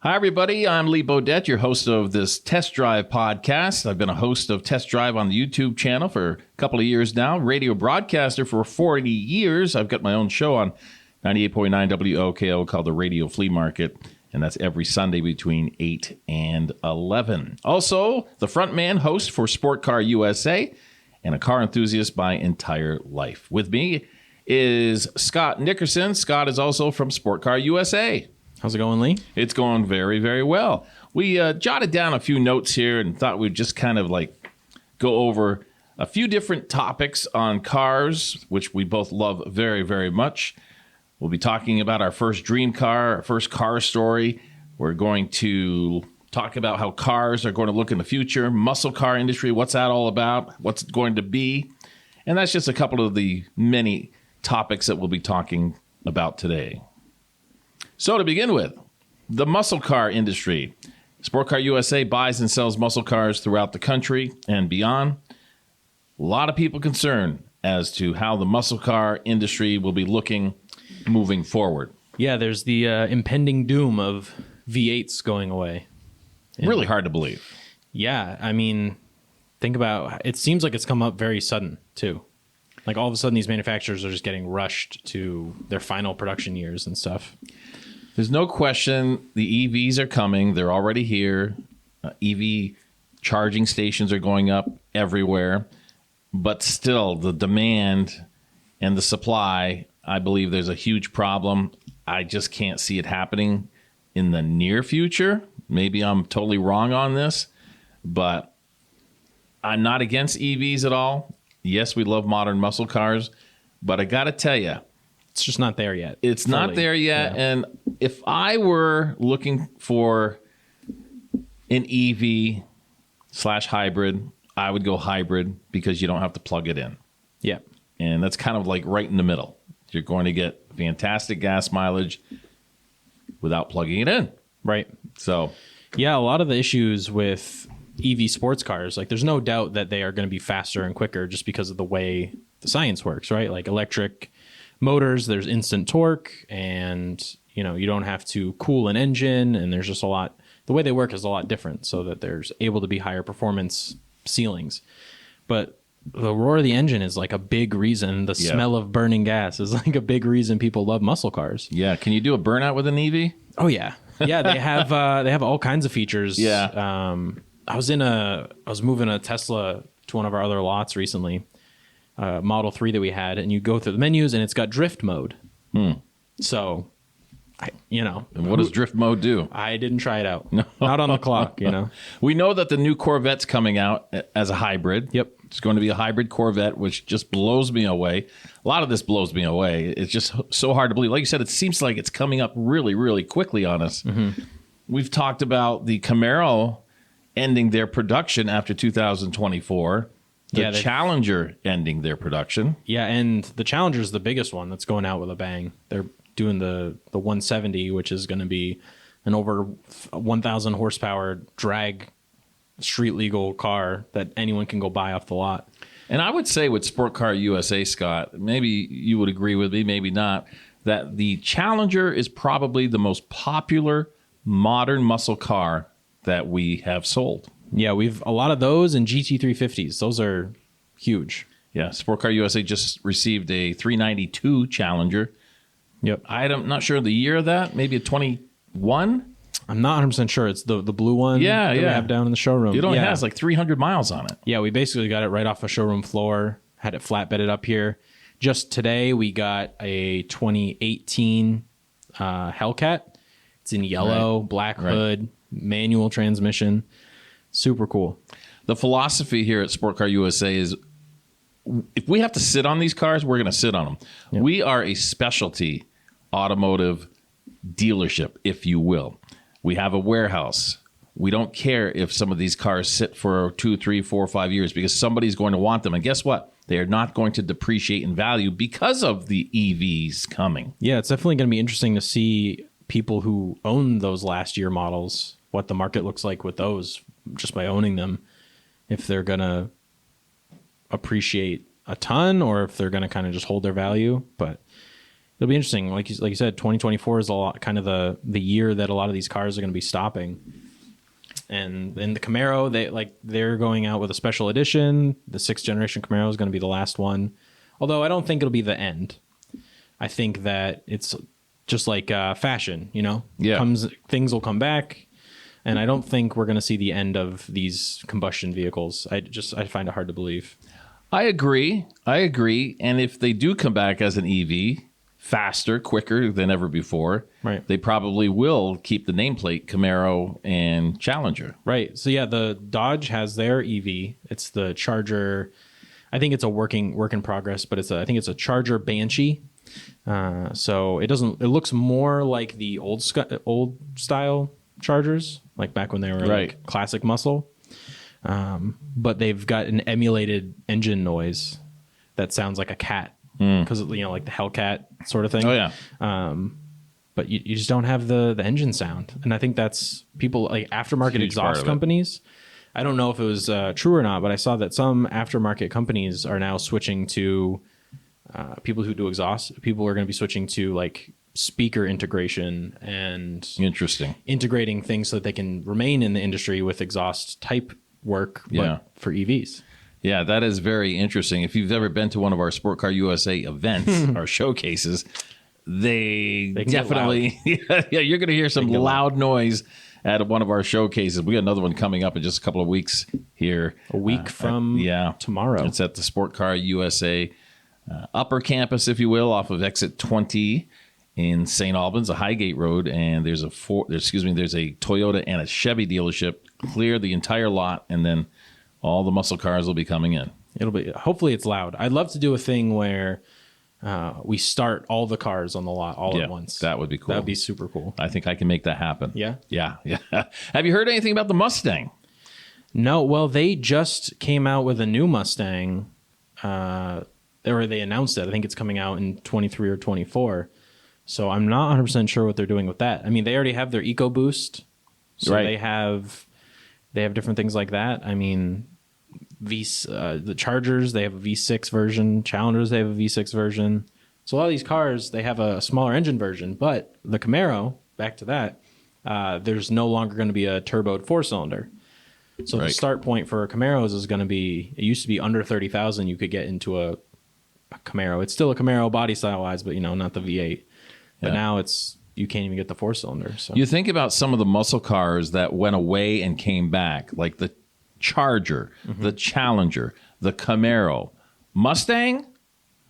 Hi, everybody. I'm Lee Bodette, your host of this Test Drive podcast. I've been a host of Test Drive on the YouTube channel for a couple of years now, radio broadcaster for 40 years. I've got my own show on 98.9 WOKO called The Radio Flea Market, and that's every Sunday between 8 and 11. Also, the frontman host for Sport Car USA and a car enthusiast by entire life. With me is Scott Nickerson. Scott is also from Sport Car USA. How's it going, Lee? It's going very, very well. We jotted down a few notes here and thought we'd just kind of go over a few different topics on cars, which we both love very, very much. We'll be talking about our first dream car, our first car story. We're going to talk about how cars are going to look in the future, muscle car industry, what's that all about, what's it going to be. And that's just a couple of the many topics that we'll be talking about today. So to begin with, the muscle car industry. Sport Car USA buys and sells muscle cars throughout the country and beyond. A lot of people concerned as to how the muscle car industry will be looking moving forward. Yeah, there's the impending doom of V8s going away. Really hard to believe. Yeah, I mean, think about it. Seems like it's come up very sudden, too. Like all of a sudden, these manufacturers are just getting rushed to their final production years and stuff. There's no question the EVs are coming. They're already here. EV charging stations are going up everywhere. But still, the demand and the supply, I believe there's a huge problem. I just can't see it happening in the near future. Maybe I'm totally wrong on this, but I'm not against EVs at all. Yes, we love modern muscle cars, but I got to tell you, it's just not there yet. It's fully not there yet. Yeah. And if I were looking for an EV/hybrid, I would go hybrid because you don't have to plug it in. Yeah. And that's kind of like right in the middle. You're going to get fantastic gas mileage without plugging it in. Right. So, yeah, a lot of the issues with EV sports cars, like there's no doubt that they are going to be faster and quicker just because of the way the science works, right? Like electric motors, there's instant torque, and you don't have to cool an engine, and there's just a lot. The way they work is a lot different, so that there's able to be higher performance ceilings. But the roar of the engine is like a big reason. The smell of burning gas is like a big reason people love muscle cars. Yeah, can you do a burnout with an EV? Oh yeah, yeah. They have all kinds of features. Yeah. I was moving a Tesla to one of our other lots recently. Model 3 that we had, and you go through the menus and it's got drift mode. So, And what does drift mode do? I didn't try it out. No. Not on the clock, We know that the new Corvette's coming out as a hybrid. Yep. It's going to be a hybrid Corvette, which just blows me away. A lot of this blows me away. It's just so hard to believe. Like you said, it seems like it's coming up really, really quickly on us. Mm-hmm. We've talked about the Camaro ending their production after 2024. The Challenger ending their production. Yeah, and the Challenger is the biggest one that's going out with a bang. They're doing the 170, which is going to be an over 1,000 horsepower drag street legal car that anyone can go buy off the lot. And I would say with Sport Car USA, Scott, maybe you would agree with me, maybe not, that the Challenger is probably the most popular modern muscle car that we have sold. Yeah, we've a lot of those and GT350s. Those are huge. Yeah, Sport Car USA just received a 392 Challenger. Yep. I'm not sure the year of that. Maybe a 21? I'm not 100% sure. It's the blue one we have down in the showroom. It only has like 300 miles on it. Yeah, we basically got it right off a showroom floor, had it flatbedded up here. Just today, we got a 2018 Hellcat. It's in yellow, black hood, manual transmission. Super cool. The philosophy here at Sport Car USA is if we have to sit on these cars, we're going to sit on them. Yep. We are a specialty automotive dealership, if you will. We have a warehouse. We don't care if some of these cars sit for 2, 3, 4, 5 years because somebody's going to want them. And guess what? They are not going to depreciate in value because of the EVs coming. Yeah, it's definitely going to be interesting to see people who own those last year models, what the market looks like with those just by owning them, if they're going to appreciate a ton or if they're going to kind of just hold their value. But It'll be interesting. Like you said, 2024 is a lot kind of the year that a lot of these cars are going to be stopping. And in the Camaro, they're going out with a special edition. The 6th generation Camaro is going to be the last one. Although I don't think it'll be the end. I think that it's just like fashion, you know? Yeah. Things will come back. And I don't think we're going to see the end of these combustion vehicles. I find it hard to believe. I agree. And if they do come back as an EV, faster, quicker than ever before, right, they probably will keep the nameplate Camaro and Challenger. Right. So yeah, the Dodge has their EV. It's the Charger. I think it's a work in progress, but I think it's a Charger Banshee. So it looks more like the old style Chargers, like back when they were like classic muscle. But they've got an emulated engine noise that sounds like a cat because like the Hellcat sort of thing. Oh yeah. But you just don't have the engine sound, and I think that's people like aftermarket exhaust companies. I don't know if it was true or not, but I saw that some aftermarket companies are now switching to people who do exhaust. People are going to be switching to like speaker integration and integrating things so that they can remain in the industry with exhaust type work, but for EVs. Yeah, that is very interesting. If you've ever been to one of our Sport Car USA events, our showcases, they definitely, you're going to hear some loud noise at one of our showcases. We got another one coming up in just a couple of weeks here. A week from tomorrow. It's at the Sport Car USA upper campus, if you will, off of exit 20 in St. Albans, a Highgate Road, and there's a Toyota and a Chevy dealership. Clear the entire lot, and then all the muscle cars will be coming in. Hopefully it's loud. I'd love to do a thing where we start all the cars on the lot all at once. That would be cool. That would be super cool. I think I can make that happen. Yeah? Yeah. Have you heard anything about the Mustang? No. Well, they just came out with a new Mustang, or they announced it. I think it's coming out in 23 or 24. So I'm not 100% sure what they're doing with that. I mean, they already have their EcoBoost. So they have different things like that. I mean, the Chargers, they have a V6 version. Challengers, they have a V6 version. So a lot of these cars, they have a smaller engine version. But the Camaro, back to that, there's no longer going to be a turboed 4-cylinder. So the start point for Camaros is going to be, it used to be under 30,000 you could get into a Camaro. It's still a Camaro body style wise, but not the V8. But now you can't even get the 4-cylinder. So you think about some of the muscle cars that went away and came back, like the Charger, the Challenger, the Camaro. Mustang?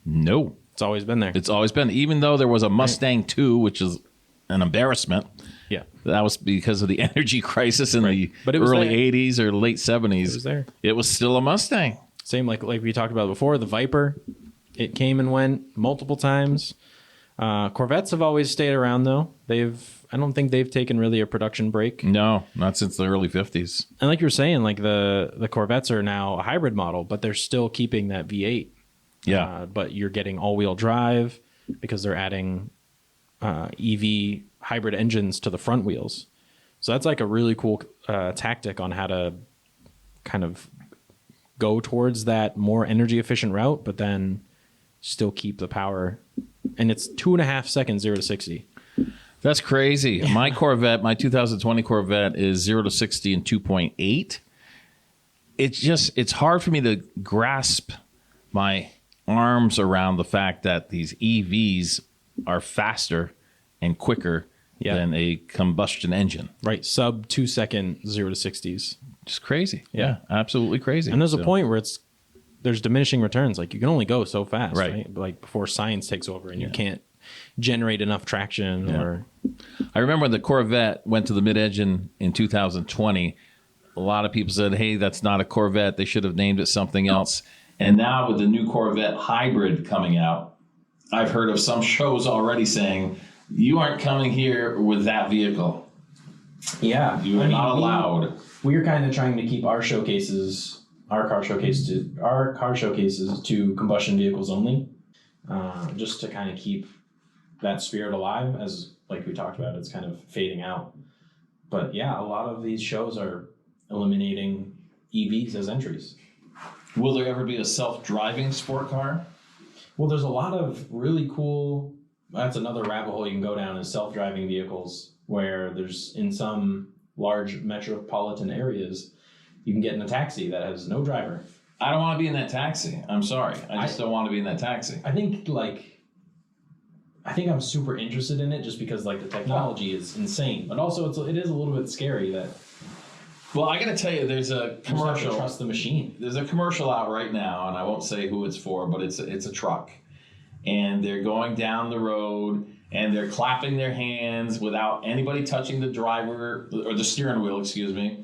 No. It's always been there. It's always been. Even though there was a Mustang 2, which is an embarrassment. Yeah. That was because of the energy crisis in the early 80s or late 70s. It was there. It was still a Mustang. Same like we talked about before, the Viper. It came and went multiple times. Corvettes have always stayed around, though. I don't think they've taken really a production break. No, not since the early 50s. And like you were saying, like the Corvettes are now a hybrid model, but they're still keeping that V8. Yeah. But you're getting all-wheel drive because they're adding EV hybrid engines to the front wheels. So that's like a really cool tactic on how to kind of go towards that more energy efficient route, but then still keep the power. And it's 2.5 seconds 0 to 60. That's crazy. My Corvette, my 2020 Corvette, is 0 to 60 in 2.8. It's hard for me to grasp my arms around the fact that these EVs are faster and quicker than a combustion engine. Right. Sub 2 second 0 to 60s. Just crazy. Yeah, absolutely crazy. And there's a point where there's diminishing returns. Like you can only go so fast, right? Like before science takes over and you can't generate enough traction or. I remember when the Corvette went to the mid-engine in 2020, a lot of people said, hey, that's not a Corvette. They should have named it something else. And now with the new Corvette hybrid coming out, I've heard of some shows already saying, you aren't coming here with that vehicle. Yeah. You are not allowed. We're kind of trying to keep our car showcases to combustion vehicles only, just to kind of keep that spirit alive. As like we talked about, it's kind of fading out. But yeah, a lot of these shows are eliminating EVs as entries. Will there ever be a self-driving sport car? Well, there's a lot of really cool that's another rabbit hole you can go down is self-driving vehicles, where there's in some large metropolitan areas, you can get in a taxi that has no driver. I don't want to be in that taxi. I'm sorry. I just don't want to be in that taxi. I think I'm super interested in it just because like the technology is insane, but also it is a little bit scary that. Well, I got to tell you, there's a commercial. Trust the machine. There's a commercial out right now, and I won't say who it's for, but it's a truck, and they're going down the road, and they're clapping their hands without anybody touching the driver or the steering wheel, excuse me,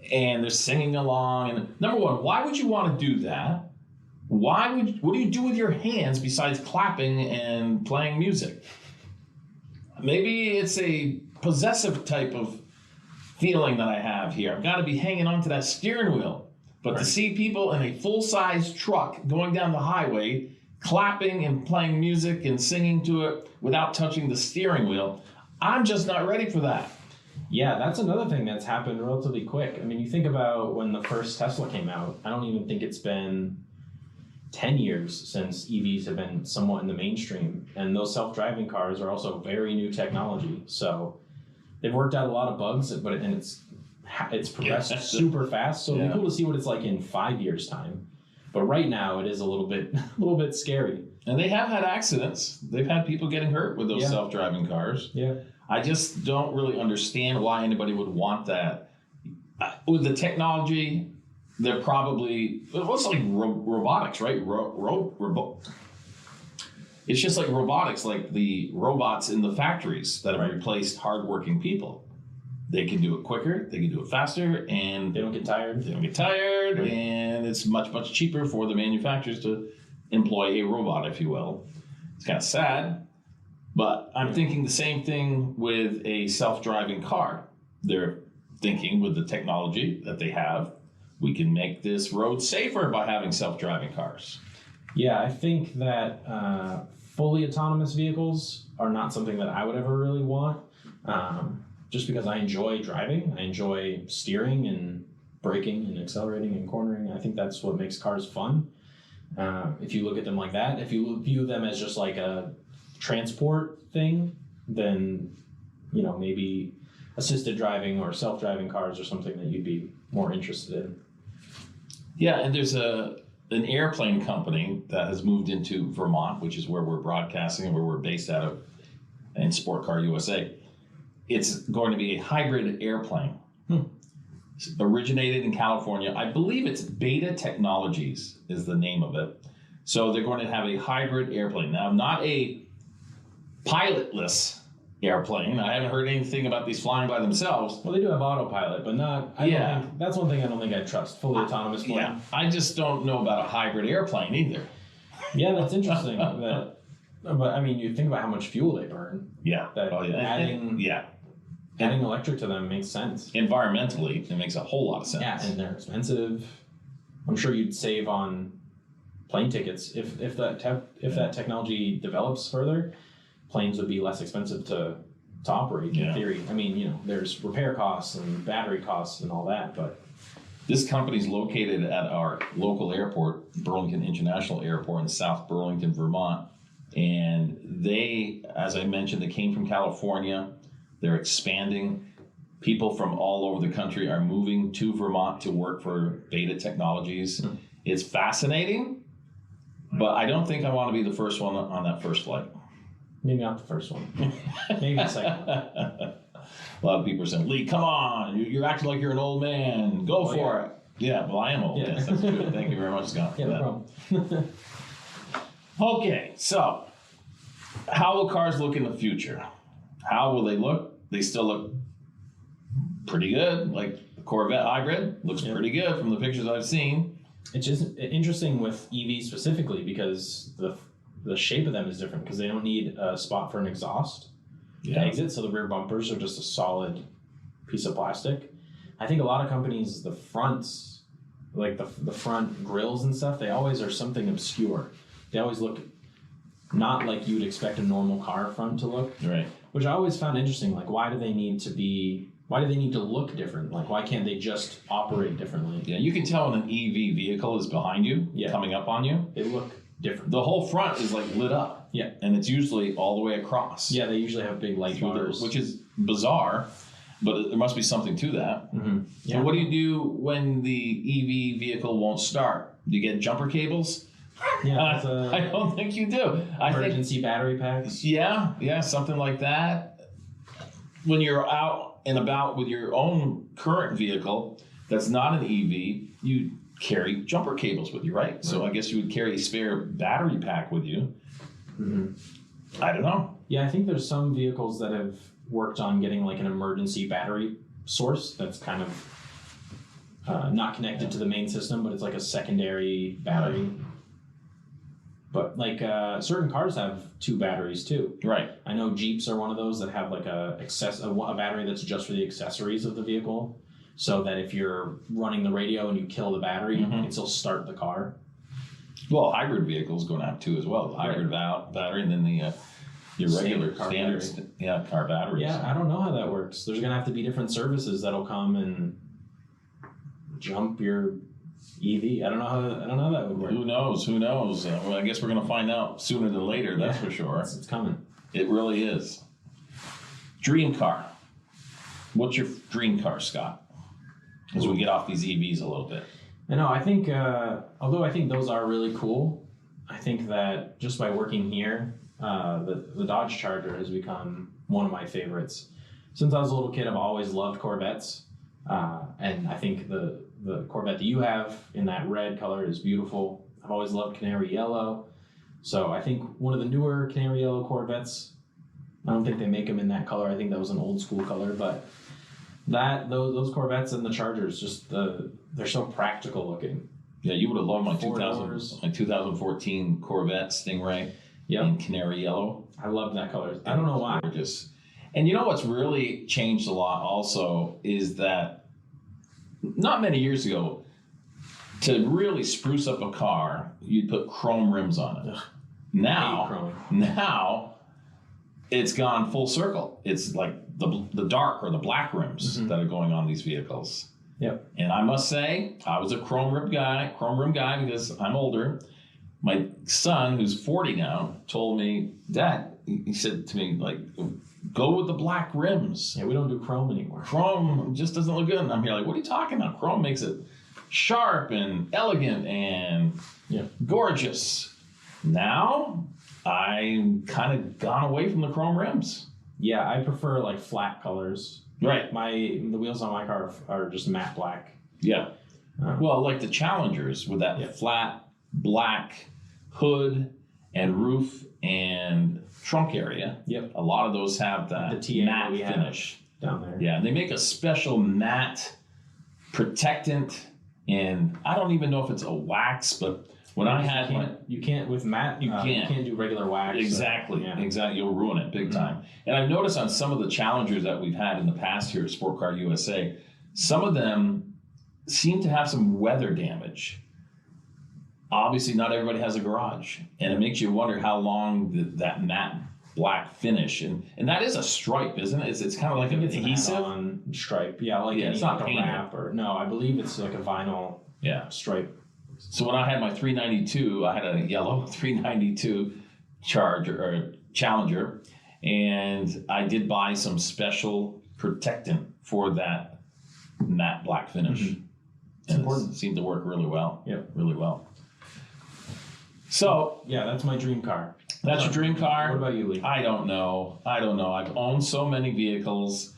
and they're singing along. And number one, why would you want to do that? What do you do with your hands besides clapping and playing music? Maybe it's a possessive type of feeling that I have here. I've got to be hanging onto that steering wheel. But to see people in a full-size truck going down the highway, clapping and playing music and singing to it without touching the steering wheel, I'm just not ready for that. Yeah, that's another thing that's happened relatively quick. I mean, you think about when the first Tesla came out, I don't even think it's been 10 years since EVs have been somewhat in the mainstream. And those self-driving cars are also very new technology. So they've worked out a lot of bugs, it's progressed super fast. So it'll be cool to see what it's like in 5 years' time. But right now it is a little bit scary. And they have had accidents. They've had people getting hurt with those self-driving cars. Yeah. I just don't really understand why anybody would want that. With the technology, they're probably, it's like robotics, right? It's just like robotics, like the robots in the factories that have replaced hardworking people. They can do it quicker, they can do it faster, and they don't get tired. And it's much, much cheaper for the manufacturers to employ a robot, if you will. It's kind of sad, but I'm thinking the same thing with a self-driving car. They're thinking with the technology that they have, we can make this road safer by having self-driving cars. Yeah, I think that fully autonomous vehicles are not something that I would ever really want, just because I enjoy driving. I enjoy steering and braking and accelerating and cornering. I think that's what makes cars fun. If you look at them like that, if you view them as just like a transport thing, then, maybe assisted driving or self-driving cars are something that you'd be more interested in. Yeah, and there's an airplane company that has moved into Vermont, which is where we're broadcasting and where we're based out of in Sport Car USA. It's going to be a hybrid airplane. It's originated in California. I believe it's Beta Technologies is the name of it. So they're going to have a hybrid airplane. Now, not a pilotless airplane. I haven't heard anything about these flying by themselves. Well, they do have autopilot, but not. I don't think, that's one thing I don't think I'd trust. Fully autonomous plane. Yeah, I just don't know about a hybrid airplane either. Yeah, that's interesting. But I mean, you think about how much fuel they burn. Yeah. Adding electric to them makes sense. Environmentally, it makes a whole lot of sense. Yeah, and they're expensive. I'm sure you'd save on plane tickets if that technology develops further. Planes would be less expensive to operate in theory. I mean, there's repair costs and battery costs and all that, but this company's located at our local airport, Burlington International Airport in South Burlington, Vermont. And they, as I mentioned, they came from California. They're expanding. People from all over the country are moving to Vermont to work for Beta Technologies. It's fascinating, but I don't think I want to be the first one on that first flight. Maybe not the first one. Maybe the second one. A lot of people are saying, Lee, come on. You're acting like you're an old man. Go for it. Yeah, well, I am old. Yes, that's good. Thank you very much, Scott. Yeah, no problem. Okay, so how will cars look in the future? How will they look? They still look pretty good. Like the Corvette hybrid looks pretty good from the pictures I've seen. It's just interesting with EVs specifically because the shape of them is different because they don't need a spot for an exhaust to exit. So the rear bumpers are just a solid piece of plastic. I think a lot of companies, the fronts, like the front grills and stuff, they always are something obscure. They always look not like you'd expect a normal car front to look. Right. Which I always found interesting. Like, why do they need to look different? Like, why can't they just operate differently? Yeah, you can tell when an EV vehicle is behind you, coming up on you. They look different. The whole front is like lit up. Yeah. And it's usually all the way across. Yeah, they usually have big light bars. Which is bizarre, but there must be something to that. Mm-hmm. Yeah. So what do you do when the EV vehicle won't start? Do you get jumper cables? Yeah, I don't think you do. Emergency battery packs. Yeah, something like that. When you're out and about with your own current vehicle that's not an EV, you carry jumper cables with you, right? So I guess you would carry a spare battery pack with you. Mm-hmm. I don't know. Yeah, I think there's some vehicles that have worked on getting like an emergency battery source that's kind of not connected to the main system, but it's like a secondary battery. But like certain cars have 2 batteries too. Right. I know Jeeps are one of those that have like a battery that's just for the accessories of the vehicle, so that if you're running the radio and you kill the battery, you can still start the car. Well, hybrid vehicles going to have 2 as well. The hybrid battery and then the your regular car standard battery. Car batteries. Yeah, I don't know how that works. There's going to have to be different services that'll come and jump your EV. I don't know how that would work. Who knows? Well, I guess we're going to find out sooner than later. That's for sure. It's coming. It really is. Dream car. What's your dream car, Scott? As we get off these EVs a little bit. I know. I think, although I think those are really cool, I think that just by working here, the Dodge Charger has become one of my favorites. Since I was a little kid, I've always loved Corvettes, and I think the Corvette that you have in that red color is beautiful. I've always loved canary yellow, so I think one of the newer canary yellow Corvettes. I don't think they make them in that color. I think that was an old school color, but those Corvettes and the Chargers, just they're so practical looking. Yeah, you would have loved my 2014 Corvette Stingray in canary yellow. I love that color. I don't know why. Gorgeous. And you know what's really changed a lot also is that not many years ago, to really spruce up a car, you'd put chrome rims on it. Ugh. Now it's gone full circle. It's like the dark or the black rims that are going on these vehicles. Yep. And I must say, I was a chrome rim guy because I'm older. My son, who's 40 now, told me, Dad, he said to me, like, go with the black rims. Yeah, we don't do chrome anymore. Chrome just doesn't look good. And I'm here like, what are you talking about? Chrome makes it sharp and elegant and gorgeous. Now, I'm kind of gone away from the chrome rims. Yeah, I prefer like flat colors. Right. The wheels on my car are just matte black. Yeah. Well, like the Challengers with that flat black hood and roof and trunk area. Yep. A lot of those have that matte finish down there. Yeah, and they make a special matte protectant, and I don't even know if it's a wax, but when I had you can't with matte. You can't do regular wax. Exactly. You'll ruin it big time. And I've noticed on some of the Challengers that we've had in the past here at Sport Car USA, some of them seem to have some weather damage. Obviously, not everybody has a garage, and it makes you wonder how long that matte black finish, and that is a stripe, isn't it? It's kind of like an adhesive on stripe. Yeah, like it's not like a wrap no, I believe it's like a vinyl stripe. So when I had my 392, I had a yellow 392 Challenger, and I did buy some special protectant for that matte black finish. Mm-hmm. It's important. It seemed to work really well. Yeah, really well. So yeah, that's my dream car. That's your dream car? What about you, Lee? I don't know. I've owned so many vehicles,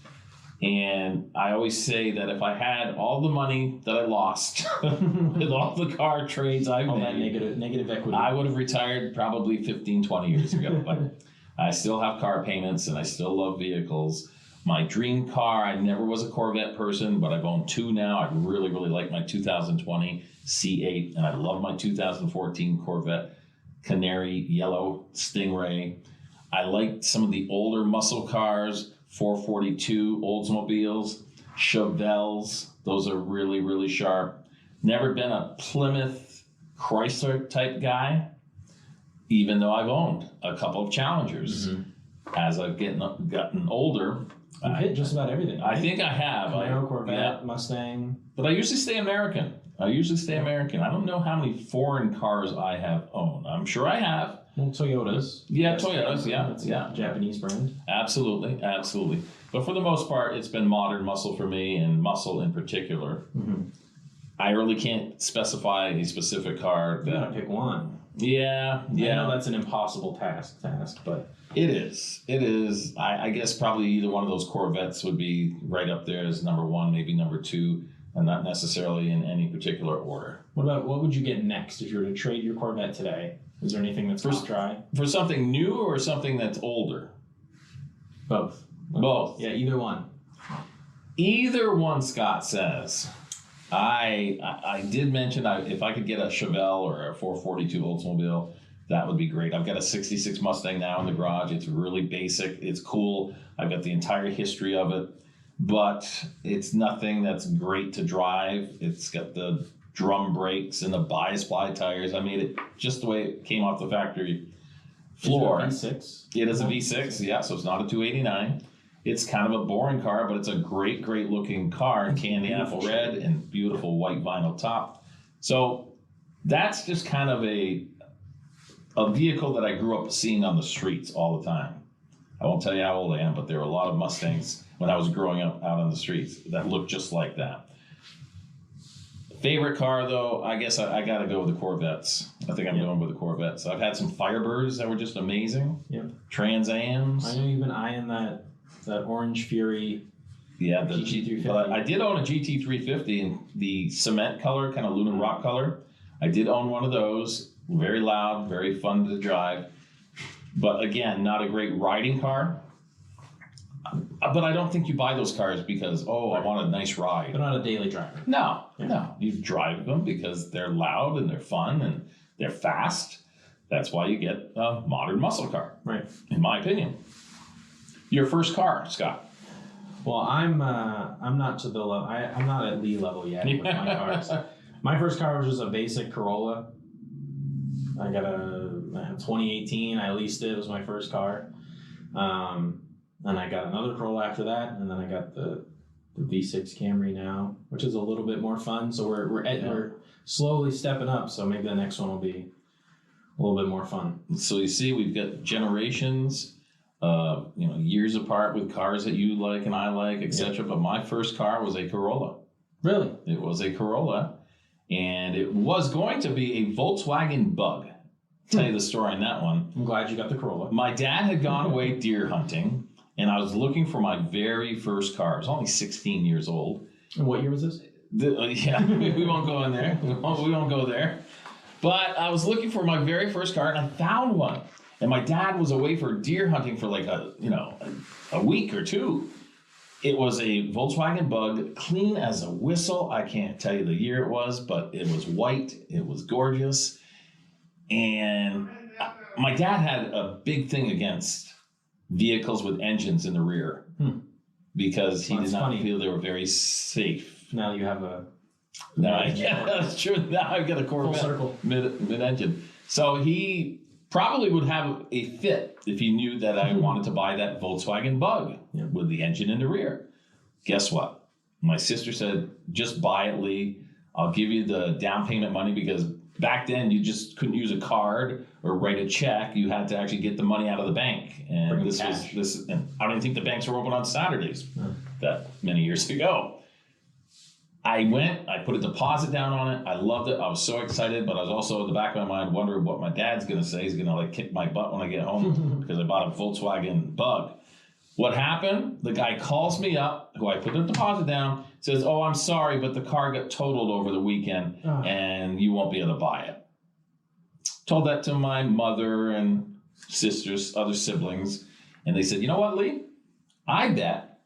and I always say that if I had all the money that I lost with all the car trades I've made, that negative equity, I would have retired probably 15, 20 years ago. But I still have car payments, and I still love vehicles. My dream car, I never was a Corvette person, but I've owned 2 now. I really, really like my 2020 C8, and I love my 2014 Corvette Canary Yellow Stingray. I like some of the older muscle cars, 442 Oldsmobiles, Chevelles. Those are really, really sharp. Never been a Plymouth Chrysler type guy, even though I've owned a couple of Challengers. As I've gotten older, you've hit just about everything. Right? I think I have. Camaro, Corvette, Mustang. But I usually stay American. I don't know how many foreign cars I have owned. I'm sure I have, Well, Toyotas. Yeah, Toyotas, yeah. That's a Yeah. Japanese brand. Absolutely, absolutely. But for the most part, it's been modern muscle for me, and muscle in particular. Mm-hmm. I really can't specify a specific car. You gotta pick one. Yeah. I know that's an impossible task, but It is. It is. I guess probably either one of those Corvettes would be right up there as number one, maybe number two, and not necessarily in any particular order. what would you get next if you were to trade your Corvette today? Is there anything that's first try? For something new or something that's older? Both. Both. Yeah, either one. Either one, Scott says. I did mention if I could get a Chevelle or a 442 Oldsmobile, that would be great. I've got a 66 Mustang now in the garage. It's really basic. It's cool. I've got the entire history of it, but it's nothing that's great to drive. It's got the drum brakes and the bi-sply tires. I made it just the way it came off the factory floor. Is it a V6? It is a V6, yeah, so it's not a 289. It's kind of a boring car, but it's a great, great looking car. Candy apple red and beautiful white vinyl top. So that's just kind of a vehicle that I grew up seeing on the streets all the time. I won't tell you how old I am, but there were a lot of Mustangs when I was growing up out on the streets that looked just like that. Favorite car, though, I guess I got to go with the Corvettes. I think I'm going with the Corvettes. I've had some Firebirds that were just amazing. Yep. Trans Ams. I know you've been eyeing that Orange Fury. Yeah, the GT350. But I did own a GT350 in the cement color, kind of lunar rock color. I did own one of those. Very loud, very fun to drive. But again, not a great riding car. But I don't think you buy those cars because, I want a nice ride. They're not a daily driver. No. You drive them because they're loud and they're fun and they're fast. That's why you get a modern muscle car. Right. In my opinion. Your first car, Scott. Well, I'm not to the level. I'm not at Lee level yet with my cars. My first car was just a basic Corolla. I got a 2018. I leased it. It was my first car. Then I got another Corolla after that, and then I got the V6 Camry now, which is a little bit more fun. So we're slowly stepping up. So maybe the next one will be a little bit more fun. So you see, we've got generations. Years apart with cars that you like and I like, etc. But my first car was a Corolla. Really? It was a Corolla, and it was going to be a Volkswagen Bug. Tell you the story on that one. I'm glad you got the Corolla. My dad had gone away deer hunting, and I was looking for my very first car. I was only 16 years old. And what year was this? We won't go in there. We won't go there. But I was looking for my very first car, and I found one. And my dad was away for deer hunting for like a week or two. It was a Volkswagen Bug, clean as a whistle. I can't tell you the year it was, but it was white. It was gorgeous. And my dad had a big thing against vehicles with engines in the rear because he did not feel they were very safe. Now you have a... That's true. Now I've got a Corvette mid-engine. So he probably would have a fit if he knew that I wanted to buy that Volkswagen Bug with the engine in the rear. Guess what? My sister said, just buy it, Lee. I'll give you the down payment money because back then you just couldn't use a card or write a check. You had to actually get the money out of the bank. And and I don't even think the banks were open on Saturdays that many years ago. I went, I put a deposit down on it. I loved it. I was so excited, but I was also in the back of my mind wondering what my dad's going to say. He's going to kick my butt when I get home because I bought a Volkswagen Bug. What happened? The guy calls me up, who I put the deposit down, says, I'm sorry, but the car got totaled over the weekend and you won't be able to buy it. Told that to my mother and sisters, other siblings, and they said, you know what, Lee? I bet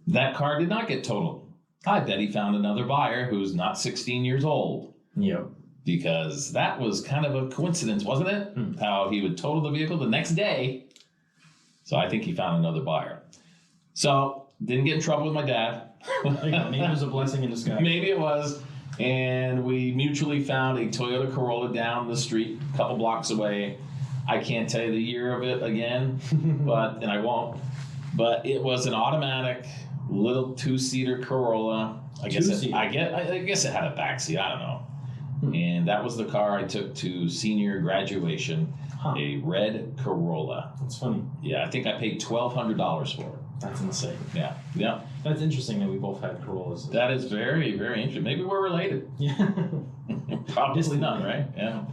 that car did not get totaled. I bet he found another buyer who's not 16 years old. Yep. Because that was kind of a coincidence, wasn't it? How he would total the vehicle the next day. So I think he found another buyer. So didn't get in trouble with my dad. Maybe it was a blessing in disguise. Maybe it was. And we mutually found a Toyota Corolla down the street, a couple blocks away. I can't tell you the year of it again, and I won't. But it was an automatic little two-seater Corolla. I guess it had a backseat. I don't know. And that was the car I took to senior graduation. a red Corolla. That's funny. Yeah, I think I paid $1,200 for it. That's insane. Yeah, yeah. That's interesting that we both had Corollas. That is very, very interesting. Maybe we're related. Yeah. Probably not, right? Yeah.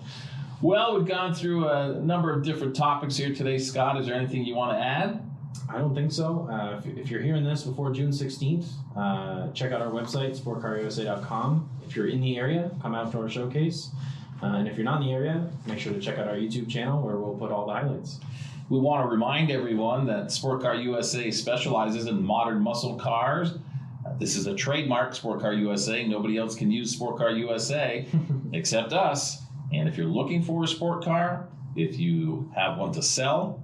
Well, we've gone through a number of different topics here today. Scott, is there anything you want to add? I don't think so. If you're hearing this before June 16th, check out our website, sportcarusa.com. If you're in the area, come out to our showcase. And if you're not in the area, make sure to check out our YouTube channel where we'll put all the highlights. We want to remind everyone that Sport Car USA specializes in modern muscle cars. This is a trademark, Sport Car USA. Nobody else can use Sport Car USA except us. And if you're looking for a sport car, if you have one to sell,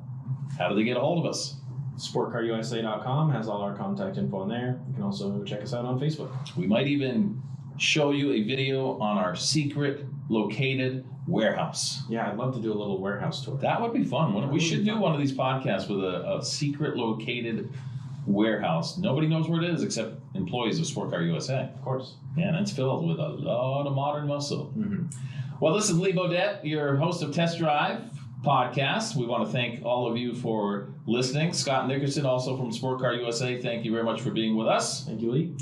how do they get a hold of us? SportCarUSA.com has all our contact info on there. You can also check us out on Facebook. We might even show you a video on our secret located warehouse. Yeah, I'd love to do a little warehouse tour. That would be fun. We should do one of these podcasts with a secret located warehouse. Nobody knows where it is except employees of Sport Car USA. Of course. Yeah, and it's filled with a lot of modern muscle. Mm-hmm. Well, this is Lee Bodette, your host of Test Drive Podcast. We want to thank all of you for listening. Scott Nickerson, also from Sport Car USA, thank you very much for being with us. Thank you, Lee.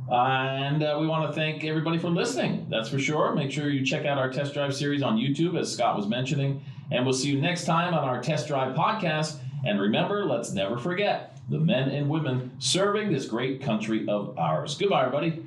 And we want to thank everybody for listening, that's for sure. Make sure you check out our Test Drive series on YouTube, as Scott was mentioning. And we'll see you next time on our Test Drive Podcast. And remember, let's never forget the men and women serving this great country of ours. Goodbye, everybody.